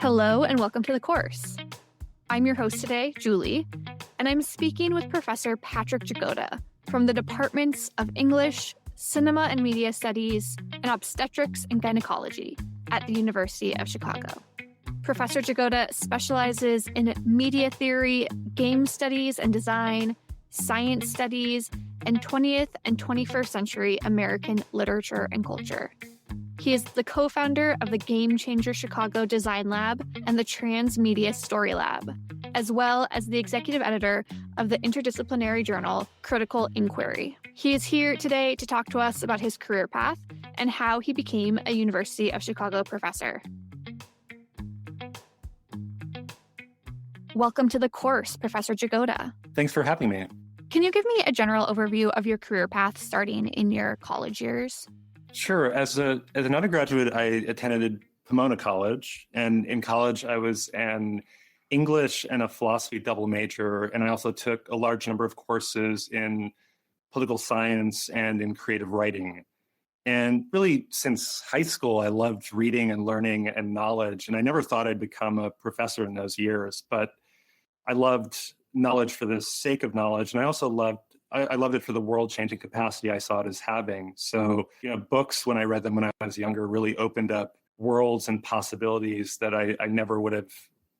Hello and welcome to the course. I'm your host today, Julie, and I'm speaking with Professor Patrick Jagoda from the Departments of English, Cinema and Media Studies, and Obstetrics and Gynecology at the University of Chicago. Professor Jagoda specializes in media theory, game studies and design, science studies, and 20th and 21st century American literature and culture. He is the co-founder of the Game Changer Chicago Design Lab and the Transmedia Story Lab, as well as the executive editor of the interdisciplinary journal Critical Inquiry. He is here today to talk to us about his career path and how he became a University of Chicago professor. Welcome to the course, Professor Jagoda. Thanks for having me. Can you give me a general overview of your career path starting in your college years? Sure. As an undergraduate, I attended Pomona College, and in college I was an English and a philosophy double major, and I also took a large number of courses in political science and in creative writing. And really, since high school, I loved reading and learning and knowledge, and I never thought I'd become a professor in those years, but I loved knowledge for the sake of knowledge, and I also loved it for the world-changing capacity I saw it as having. So, books, when I read them when I was younger, really opened up worlds and possibilities that I never would have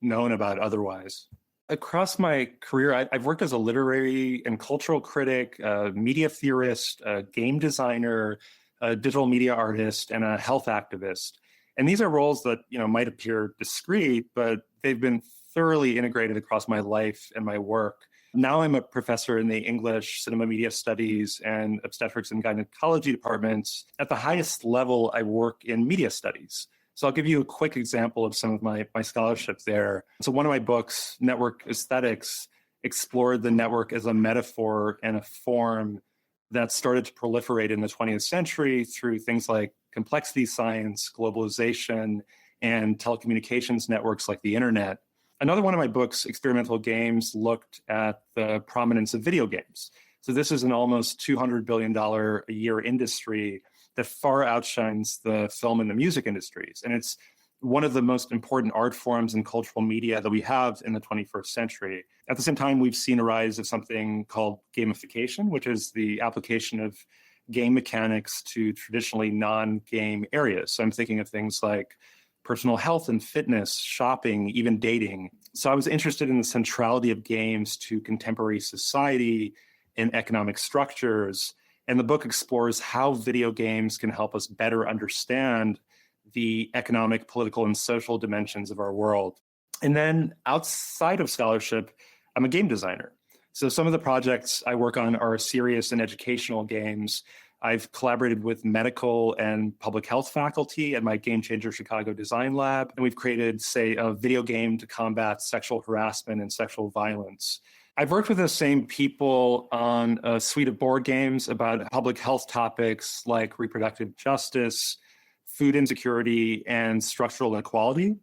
known about otherwise. Across my career, I've worked as a literary and cultural critic, a media theorist, a game designer, a digital media artist, and a health activist. And these are roles that, might appear discrete, but they've been thoroughly integrated across my life and my work. Now I'm a professor in the English, Cinema, Media Studies, and Obstetrics and Gynecology departments. At the highest level, I work in media studies. So I'll give you a quick example of some of my scholarship there. So one of my books, Network Aesthetics, explored the network as a metaphor and a form that started to proliferate in the 20th century through things like complexity science, globalization, and telecommunications networks like the internet. Another one of my books, Experimental Games, looked at the prominence of video games. So this is an almost $200 billion a year industry that far outshines the film and the music industries. And it's one of the most important art forms and cultural media that we have in the 21st century. At the same time, we've seen a rise of something called gamification, which is the application of game mechanics to traditionally non-game areas. So I'm thinking of things like personal health and fitness, shopping, even dating. So I was interested in the centrality of games to contemporary society and economic structures. And the book explores how video games can help us better understand the economic, political, and social dimensions of our world. And then outside of scholarship, I'm a game designer. So some of the projects I work on are serious and educational games. I've collaborated with medical and public health faculty at my Game Changer Chicago Design Lab, and we've created, say, a video game to combat sexual harassment and sexual violence. I've worked with the same people on a suite of board games about public health topics like reproductive justice, food insecurity, and structural inequality.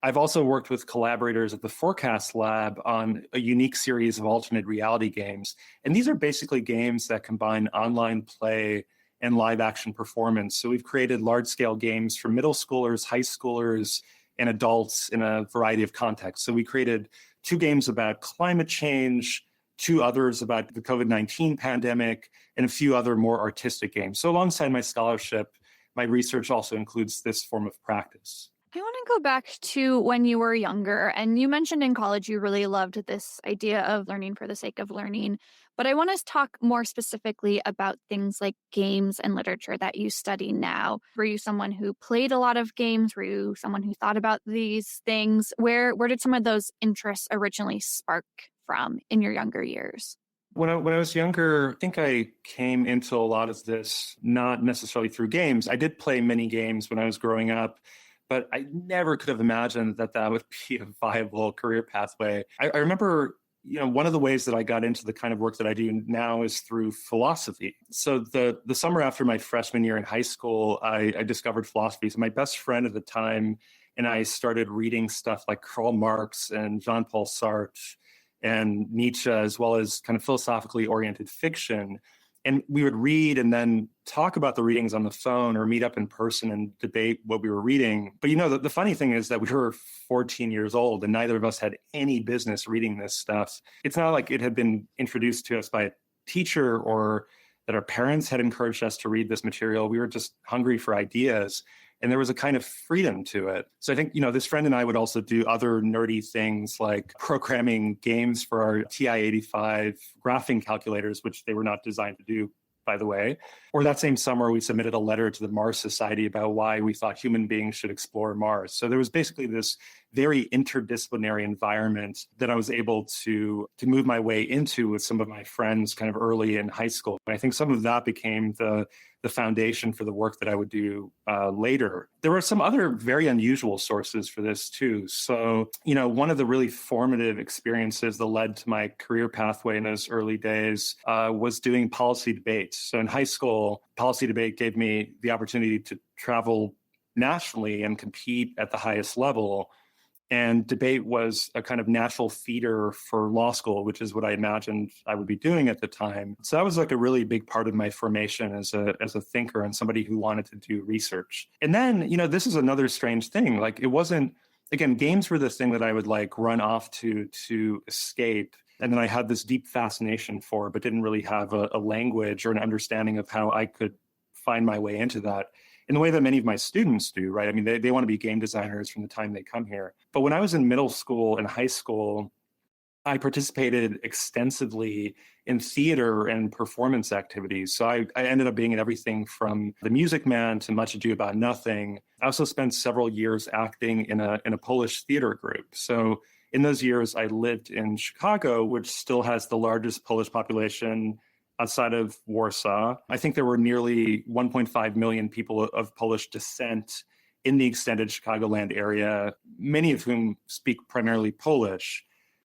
I've also worked with collaborators at the Forecast Lab on a unique series of alternate reality games. And these are basically games that combine online play and live action performance. So we've created large-scale games for middle schoolers, high schoolers, and adults in a variety of contexts. So we created 2 games about climate change, 2 others about the COVID-19 pandemic, and a few other more artistic games. So alongside my scholarship, my research also includes this form of practice. I want to go back to when you were younger, and you mentioned in college you really loved this idea of learning for the sake of learning. But I want to talk more specifically about things like games and literature that you study now. Were you someone who played a lot of games? Were you someone who thought about these things? Where did some of those interests originally spark from in your younger years? When I was younger, I think I came into a lot of this not necessarily through games. I did play many games when I was growing up, but I never could have imagined that would be a viable career pathway. I remember, one of the ways that I got into the kind of work that I do now is through philosophy. So the summer after my freshman year in high school, I discovered philosophy. So my best friend at the time and I started reading stuff like Karl Marx and Jean-Paul Sartre and Nietzsche, as well as kind of philosophically oriented fiction. And we would read and then talk about the readings on the phone or meet up in person and debate what we were reading. But the funny thing is that we were 14 years old and neither of us had any business reading this stuff. It's not like it had been introduced to us by a teacher or that our parents had encouraged us to read this material. We were just hungry for ideas. And there was a kind of freedom to it. So I think, this friend and I would also do other nerdy things like programming games for our TI-85 graphing calculators, which they were not designed to do, by the way. Or that same summer, we submitted a letter to the Mars Society about why we thought human beings should explore Mars. So there was basically this very interdisciplinary environment that I was able to move my way into with some of my friends kind of early in high school. And I think some of that became the foundation for the work that I would do later. There were some other very unusual sources for this too. So, one of the really formative experiences that led to my career pathway in those early days was doing policy debates. So in high school, policy debate gave me the opportunity to travel nationally and compete at the highest level. And debate was a kind of natural feeder for law school, which is what I imagined I would be doing at the time. So that was like a really big part of my formation as a thinker and somebody who wanted to do research. And then, this is another strange thing. Like it wasn't, again, games were the thing that I would like run off to escape. And then I had this deep fascination for, but didn't really have a language or an understanding of how I could find my way into that. In the way that many of my students do, right? I mean, they want to be game designers from the time they come here. But when I was in middle school and high school, I participated extensively in theater and performance activities. So I ended up being in everything from The Music Man to Much Ado About Nothing. I also spent several years acting in a Polish theater group. So in those years, I lived in Chicago, which still has the largest Polish population outside of Warsaw. I think there were nearly 1.5 million people of Polish descent in the extended Chicagoland area, many of whom speak primarily Polish.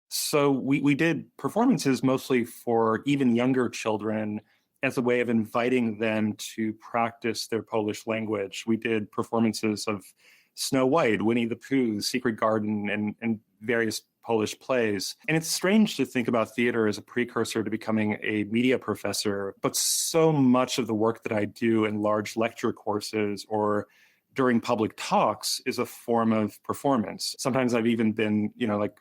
So we did performances mostly for even younger children as a way of inviting them to practice their Polish language. We did performances of Snow White, Winnie the Pooh, Secret Garden, and various Polish plays. And it's strange to think about theater as a precursor to becoming a media professor, but so much of the work that I do in large lecture courses or during public talks is a form of performance. Sometimes I've even been,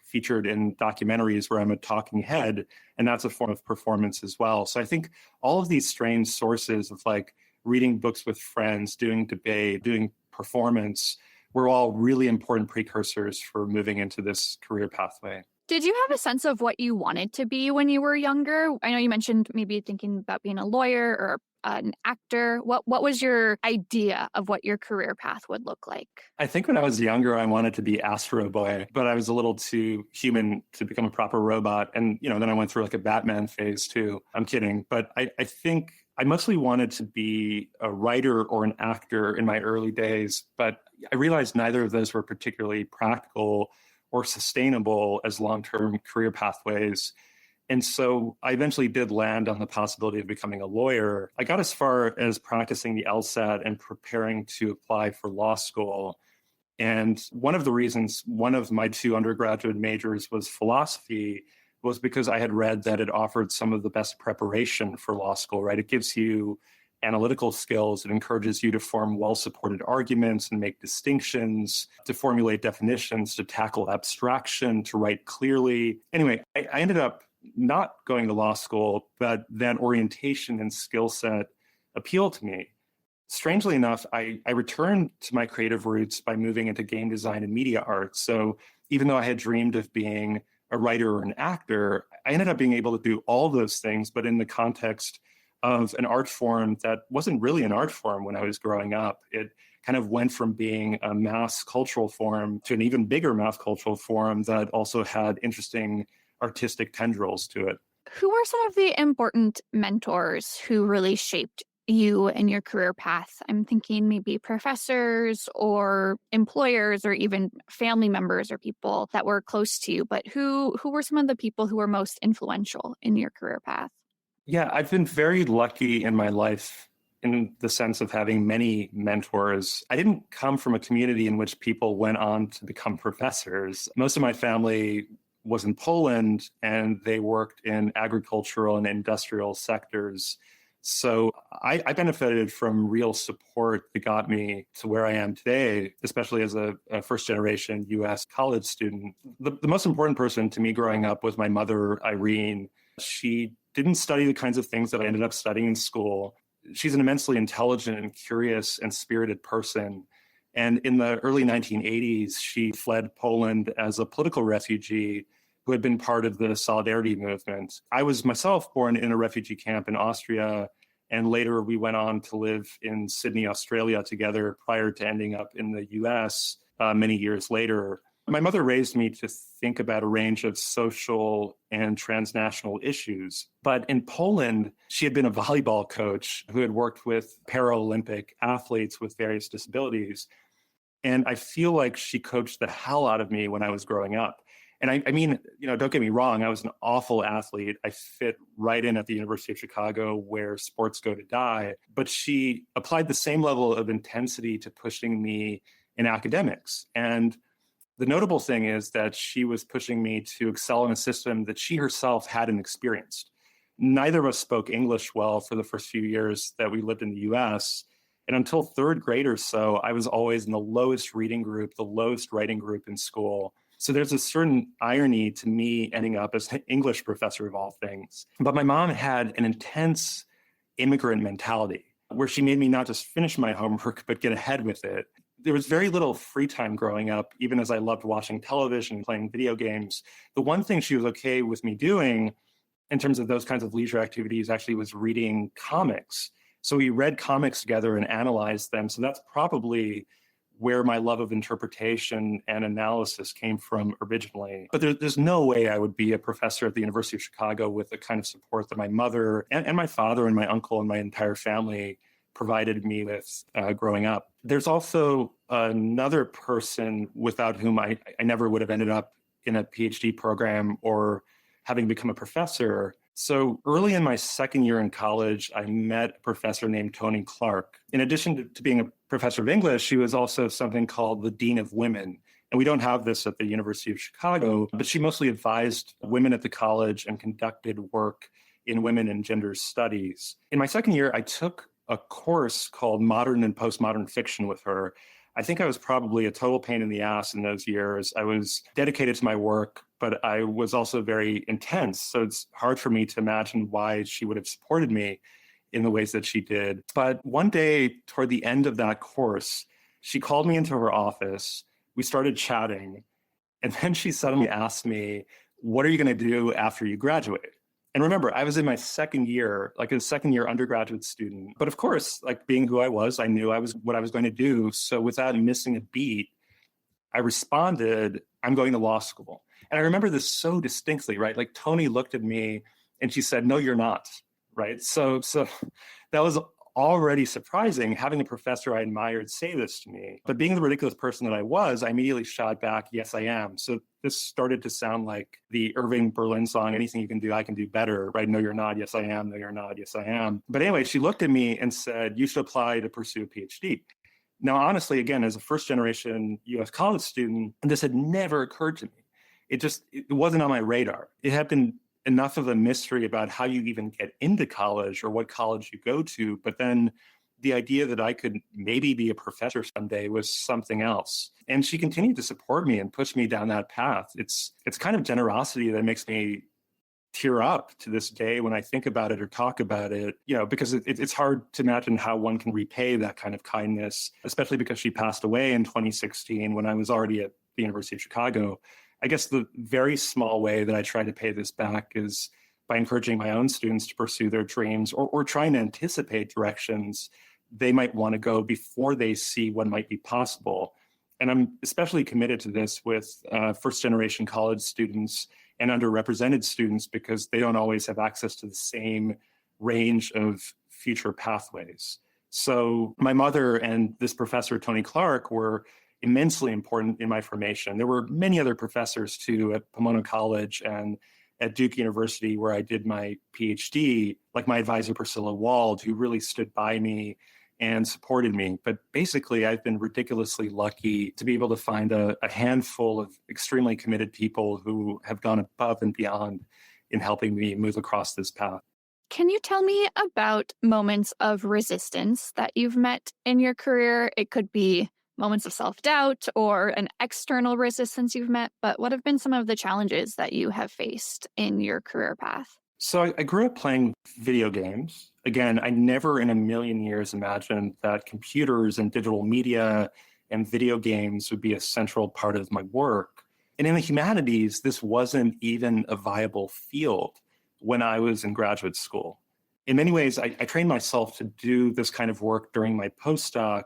featured in documentaries where I'm a talking head, and that's a form of performance as well. So I think all of these strange sources of like reading books with friends, doing debate, doing performance, were all really important precursors for moving into this career pathway. Did you have a sense of what you wanted to be when you were younger? I know you mentioned maybe thinking about being a lawyer or an actor. What was your idea of what your career path would look like? I think when I was younger, I wanted to be Astro Boy, but I was a little too human to become a proper robot. And, then I went through like a Batman phase too. I'm kidding. But I think I mostly wanted to be a writer or an actor in my early days, but I realized neither of those were particularly practical or sustainable as long-term career pathways. And so I eventually did land on the possibility of becoming a lawyer. I got as far as practicing the LSAT and preparing to apply for law school. And one of the reasons one of my two undergraduate majors was philosophy was because I had read that it offered some of the best preparation for law school, right? It gives you analytical skills. It encourages you to form well-supported arguments and make distinctions, to formulate definitions, to tackle abstraction, to write clearly. Anyway, I ended up not going to law school, but that orientation and skill set appealed to me. Strangely enough, I returned to my creative roots by moving into game design and media arts. So even though I had dreamed of being a writer or an actor, I ended up being able to do all those things, but in the context of an art form that wasn't really an art form when I was growing up. It kind of went from being a mass cultural form to an even bigger mass cultural form that also had interesting artistic tendrils to it. Who were some of the important mentors who really shaped you and your career path? I'm thinking maybe professors or employers or even family members or people that were close to you, but who were some of the people who were most influential in your career path? Yeah, I've been very lucky in my life in the sense of having many mentors. I didn't come from a community in which people went on to become professors. Most of my family was in Poland, and they worked in agricultural and industrial sectors. So I benefited from real support that got me to where I am today, especially as a first generation US college student. The most important person to me growing up was my mother, Irene. She didn't study the kinds of things that I ended up studying in school. She's an immensely intelligent and curious and spirited person. And in the early 1980s, she fled Poland as a political refugee who had been part of the Solidarity movement. I was myself born in a refugee camp in Austria, and later we went on to live in Sydney, Australia together prior to ending up in the US many years later. My mother raised me to think about a range of social and transnational issues. But in Poland, she had been a volleyball coach who had worked with Paralympic athletes with various disabilities. And I feel like she coached the hell out of me when I was growing up. And I mean, don't get me wrong, I was an awful athlete. I fit right in at the University of Chicago where sports go to die. But she applied the same level of intensity to pushing me in academics. And the notable thing is that she was pushing me to excel in a system that she herself hadn't experienced. Neither of us spoke English well for the first few years that we lived in the US. And until third grade or so, I was always in the lowest reading group, the lowest writing group in school. So there's a certain irony to me ending up as an English professor of all things. But my mom had an intense immigrant mentality where she made me not just finish my homework, but get ahead with it. There was very little free time growing up, even as I loved watching television, playing video games. The one thing she was okay with me doing in terms of those kinds of leisure activities actually was reading comics. So we read comics together and analyzed them. So that's probably where my love of interpretation and analysis came from originally. But there's no way I would be a professor at the University of Chicago with the kind of support that my mother and my father and my uncle and my entire family provided me with growing up. There's also another person without whom I never would have ended up in a PhD program or having become a professor. So early in my second year in college, I met a professor named Toni Clark. In addition to being a professor of English, she was also something called the Dean of Women. And we don't have this at the University of Chicago, but she mostly advised women at the college and conducted work in women and gender studies. In my second year, I took a course called Modern and Postmodern Fiction with her. I think I was probably a total pain in the ass in those years. I was dedicated to my work, but I was also very intense. So it's hard for me to imagine why she would have supported me in the ways that she did. But one day toward the end of that course, she called me into her office. We started chatting. And then she suddenly asked me, what are you going to do after you graduate? And remember, I was in my second year, like a second year undergraduate student. But of course, like being who I was, I knew what I was going to do. So without missing a beat, I responded, I'm going to law school. And I remember this so distinctly, right? Like Toni looked at me and she said, no, you're not, right? So that was already surprising having a professor I admired say this to me. But being the ridiculous person that I was, I immediately shot back, yes, I am. So this started to sound like the Irving Berlin song, anything you can do, I can do better, right? No, you're not. Yes, I am. No, you're not. Yes, I am. But anyway, she looked at me and said, you should apply to pursue a PhD. Now, honestly, again, as a first generation US college student, this had never occurred to me. It wasn't on my radar. It had been enough of a mystery about how you even get into college or what college you go to. But then the idea that I could maybe be a professor someday was something else. And she continued to support me and push me down that path. It's kind of generosity that makes me tear up to this day when I think about it or talk about it, because it's hard to imagine how one can repay that kind of kindness, especially because she passed away in 2016 when I was already at the University of Chicago. I guess the very small way that I try to pay this back is by encouraging my own students to pursue their dreams or trying to anticipate directions they might want to go before they see what might be possible. And I'm especially committed to this with first generation college students and underrepresented students because they don't always have access to the same range of future pathways. So my mother and this professor, Toni Clark, were immensely important in my formation. There were many other professors too at Pomona College and at Duke University where I did my PhD, like my advisor, Priscilla Wald, who really stood by me and supported me. But basically, I've been ridiculously lucky to be able to find a handful of extremely committed people who have gone above and beyond in helping me move across this path. Can you tell me about moments of resistance that you've met in your career? It could be moments of self-doubt or an external resistance you've met, but what have been some of the challenges that you have faced in your career path? So I grew up playing video games. Again, I never in a million years imagined that computers and digital media and video games would be a central part of my work. And in the humanities, this wasn't even a viable field when I was in graduate school. In many ways, I trained myself to do this kind of work during my postdoc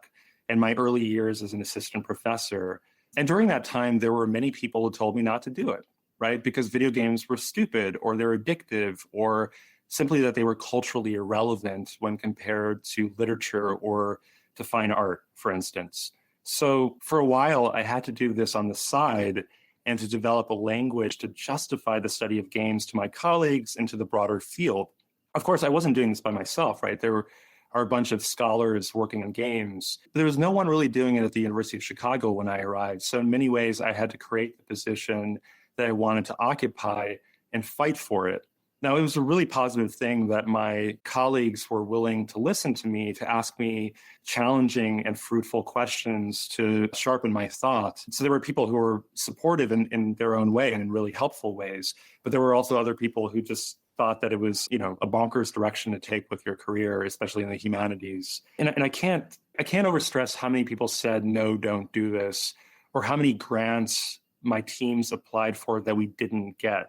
and my early years as an assistant professor. And during that time, there were many people who told me not to do it, right? Because video games were stupid or they're addictive or simply that they were culturally irrelevant when compared to literature or to fine art, for instance. So for a while, I had to do this on the side and to develop a language to justify the study of games to my colleagues and to the broader field. Of course, I wasn't doing this by myself, right? There are a bunch of scholars working on games. There was no one really doing it at the University of Chicago when I arrived. So in many ways, I had to create the position that I wanted to occupy and fight for it. Now, it was a really positive thing that my colleagues were willing to listen to me, to ask me challenging and fruitful questions to sharpen my thought. So there were people who were supportive in their own way and in really helpful ways, but there were also other people who just thought that it was, a bonkers direction to take with your career, especially in the humanities. And I can't overstress how many people said, no, don't do this, or how many grants my teams applied for that we didn't get.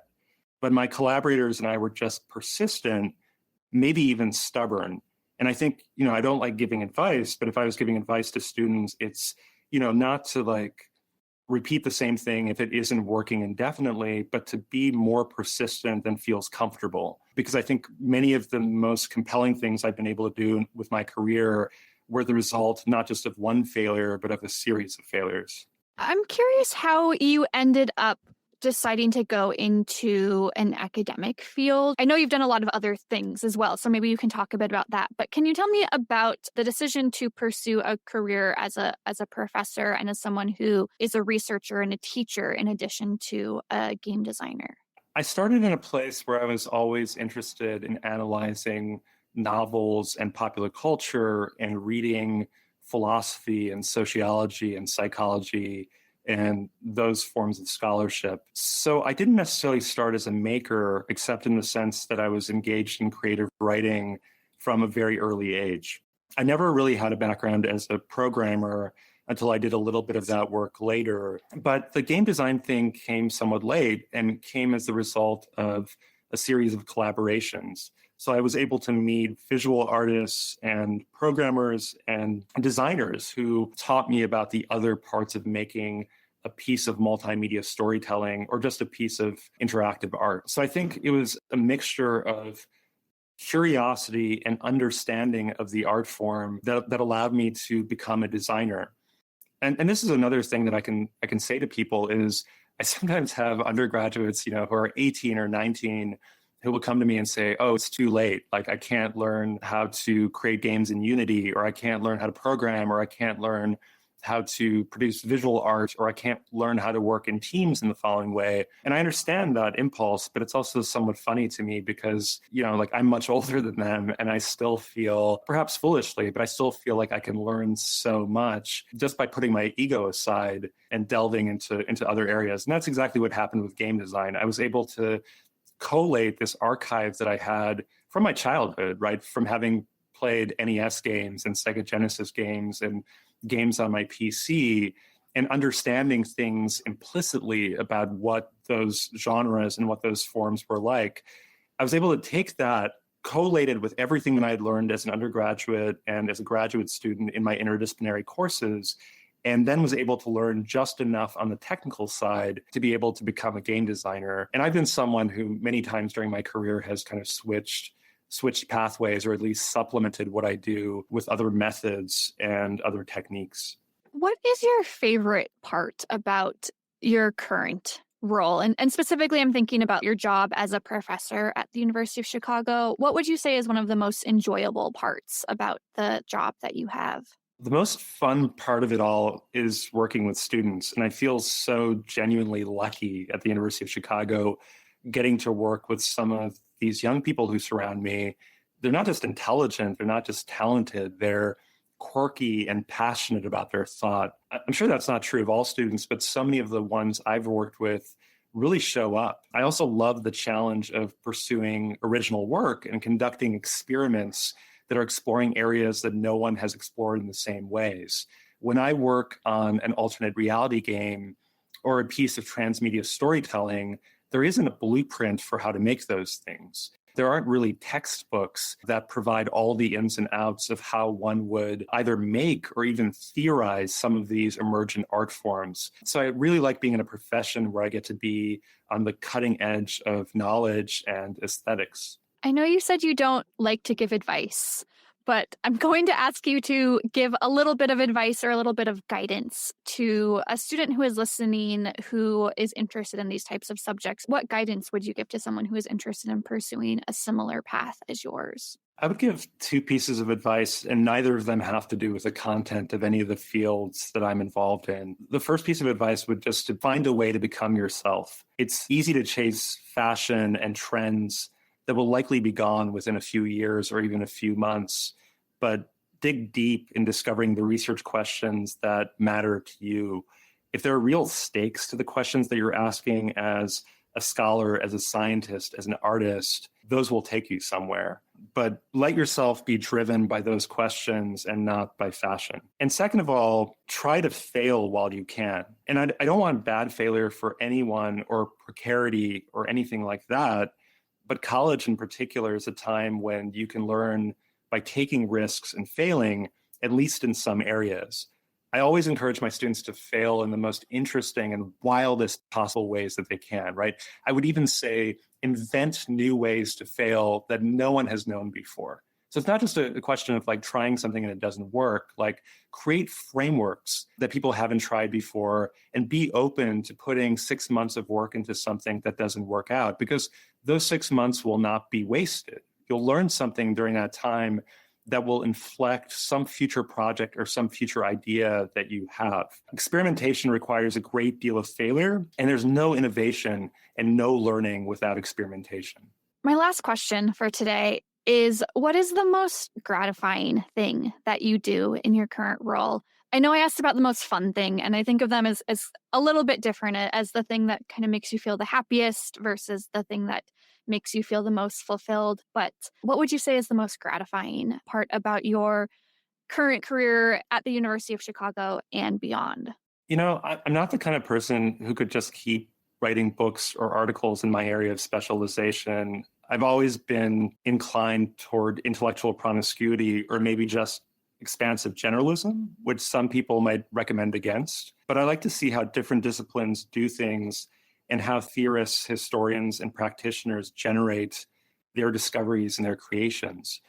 But my collaborators and I were just persistent, maybe even stubborn. And I think, I don't like giving advice, but if I was giving advice to students, it's, not to repeat the same thing if it isn't working indefinitely, but to be more persistent than feels comfortable. Because I think many of the most compelling things I've been able to do with my career were the result not just of one failure, but of a series of failures. I'm curious how you ended up deciding to go into an academic field. I know you've done a lot of other things as well, so maybe you can talk a bit about that. But can you tell me about the decision to pursue a career as a professor and as someone who is a researcher and a teacher in addition to a game designer? I started in a place where I was always interested in analyzing novels and popular culture and reading philosophy and sociology and psychology and those forms of scholarship. So I didn't necessarily start as a maker, except in the sense that I was engaged in creative writing from a very early age. I never really had a background as a programmer until I did a little bit of that work later. But the game design thing came somewhat late and came as the result of a series of collaborations. So I was able to meet visual artists and programmers and designers who taught me about the other parts of making a piece of multimedia storytelling or just a piece of interactive art. So I think it was a mixture of curiosity and understanding of the art form that allowed me to become a designer. And this is another thing that I can say to people is I sometimes have undergraduates, who are 18 or 19 who will come to me and say, oh, it's too late. Like, I can't learn how to create games in Unity, or I can't learn how to program, or I can't learn how to produce visual art, or I can't learn how to work in teams in the following way. And I understand that impulse, but it's also somewhat funny to me because, I'm much older than them and I still feel, perhaps foolishly, but I still feel like I can learn so much just by putting my ego aside and delving into other areas. And that's exactly what happened with game design. I was able to collate this archive that I had from my childhood, right? From having played NES games and Sega Genesis games and games on my PC and understanding things implicitly about what those genres and what those forms were like. I was able to take that, collated with everything that I had learned as an undergraduate and as a graduate student in my interdisciplinary courses, and then was able to learn just enough on the technical side to be able to become a game designer. And I've been someone who many times during my career has kind of switched pathways, or at least supplemented what I do with other methods and other techniques. What is your favorite part about your current role? And specifically, I'm thinking about your job as a professor at the University of Chicago. What would you say is one of the most enjoyable parts about the job that you have? The most fun part of it all is working with students. And I feel so genuinely lucky at the University of Chicago getting to work with some of these young people who surround me, they're not just intelligent, they're not just talented, they're quirky and passionate about their thought. I'm sure that's not true of all students, but so many of the ones I've worked with really show up. I also love the challenge of pursuing original work and conducting experiments that are exploring areas that no one has explored in the same ways. When I work on an alternate reality game or a piece of transmedia storytelling, there isn't a blueprint for how to make those things. There aren't really textbooks that provide all the ins and outs of how one would either make or even theorize some of these emergent art forms. So I really like being in a profession where I get to be on the cutting edge of knowledge and aesthetics. I know you said you don't like to give advice, but I'm going to ask you to give a little bit of advice or a little bit of guidance to a student who is listening who is interested in these types of subjects. What guidance would you give to someone who is interested in pursuing a similar path as yours? I would give two pieces of advice, and neither of them have to do with the content of any of the fields that I'm involved in. The first piece of advice would just to find a way to become yourself. It's easy to chase fashion and trends that will likely be gone within a few years or even a few months, but dig deep in discovering the research questions that matter to you. If there are real stakes to the questions that you're asking as a scholar, as a scientist, as an artist, those will take you somewhere. But let yourself be driven by those questions and not by fashion. And second of all, try to fail while you can. And I don't want bad failure for anyone or precarity or anything like that. But college in particular is a time when you can learn by taking risks and failing, at least in some areas. I always encourage my students to fail in the most interesting and wildest possible ways that they can, right? I would even say invent new ways to fail that no one has known before. So it's not just a question of like trying something and it doesn't work, like create frameworks that people haven't tried before and be open to putting 6 months of work into something that doesn't work out, because those 6 months will not be wasted. You'll learn something during that time that will inflect some future project or some future idea that you have. Experimentation requires a great deal of failure, and there's no innovation and no learning without experimentation. My last question for today is, what is the most gratifying thing that you do in your current role? I know I asked about the most fun thing, and I think of them as a little bit different, as the thing that kind of makes you feel the happiest versus the thing that makes you feel the most fulfilled. But what would you say is the most gratifying part about your current career at the University of Chicago and beyond? You know, I'm not the kind of person who could just keep writing books or articles in my area of specialization. I've always been inclined toward intellectual promiscuity, or maybe just expansive generalism, which some people might recommend against. But I like to see how different disciplines do things and how theorists, historians, and practitioners generate their discoveries and their creations.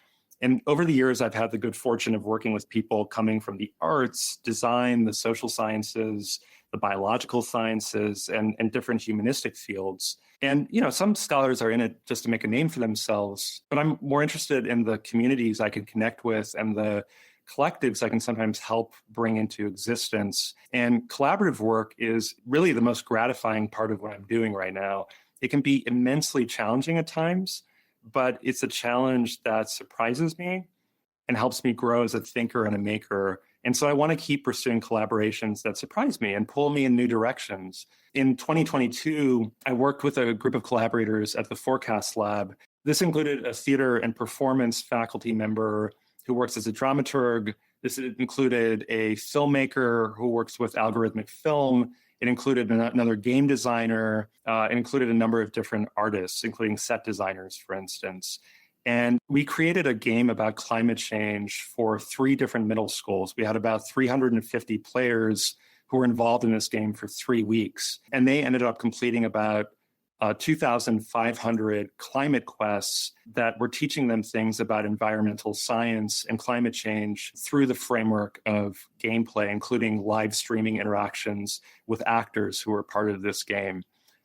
And over the years, I've had the good fortune of working with people coming from the arts, design, the social sciences, the biological sciences, and different humanistic fields. And, you know, some scholars are in it just to make a name for themselves, but I'm more interested in the communities I can connect with and the collectives I can sometimes help bring into existence. And collaborative work is really the most gratifying part of what I'm doing right now. It can be immensely challenging at times, but it's a challenge that surprises me and helps me grow as a thinker and a maker. And so I want to keep pursuing collaborations that surprise me and pull me in new directions. In 2022, I worked with a group of collaborators at the Forecast Lab. This included a theater and performance faculty member who works as a dramaturg. This included a filmmaker who works with algorithmic film. It included another game designer. It included a number of different artists, including set designers, for instance. And we created a game about climate change for 3 different middle schools. We had about 350 players who were involved in this game for 3 weeks. And they ended up completing about 2,500 climate quests that were teaching them things about environmental science and climate change through the framework of gameplay, including live streaming interactions with actors who were part of this game.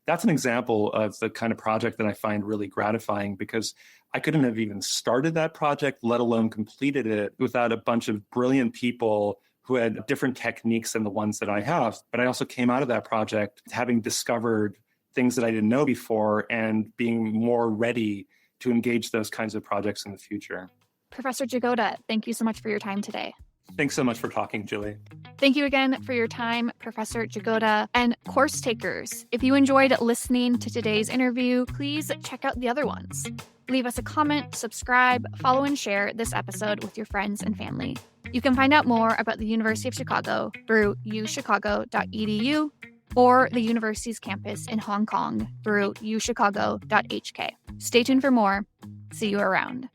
That's an example of the kind of project that I find really gratifying, because I couldn't have even started that project, let alone completed it, without a bunch of brilliant people who had different techniques than the ones that I have. But I also came out of that project having discovered things that I didn't know before and being more ready to engage those kinds of projects in the future. Professor Jagoda, thank you so much for your time today. Thanks so much for talking, Julie. Thank you again for your time, Professor Jagoda. And course takers, if you enjoyed listening to today's interview, please check out the other ones. Leave us a comment, subscribe, follow, and share this episode with your friends and family. You can find out more about the University of Chicago through uchicago.edu or the university's campus in Hong Kong through uchicago.hk. Stay tuned for more. See you around.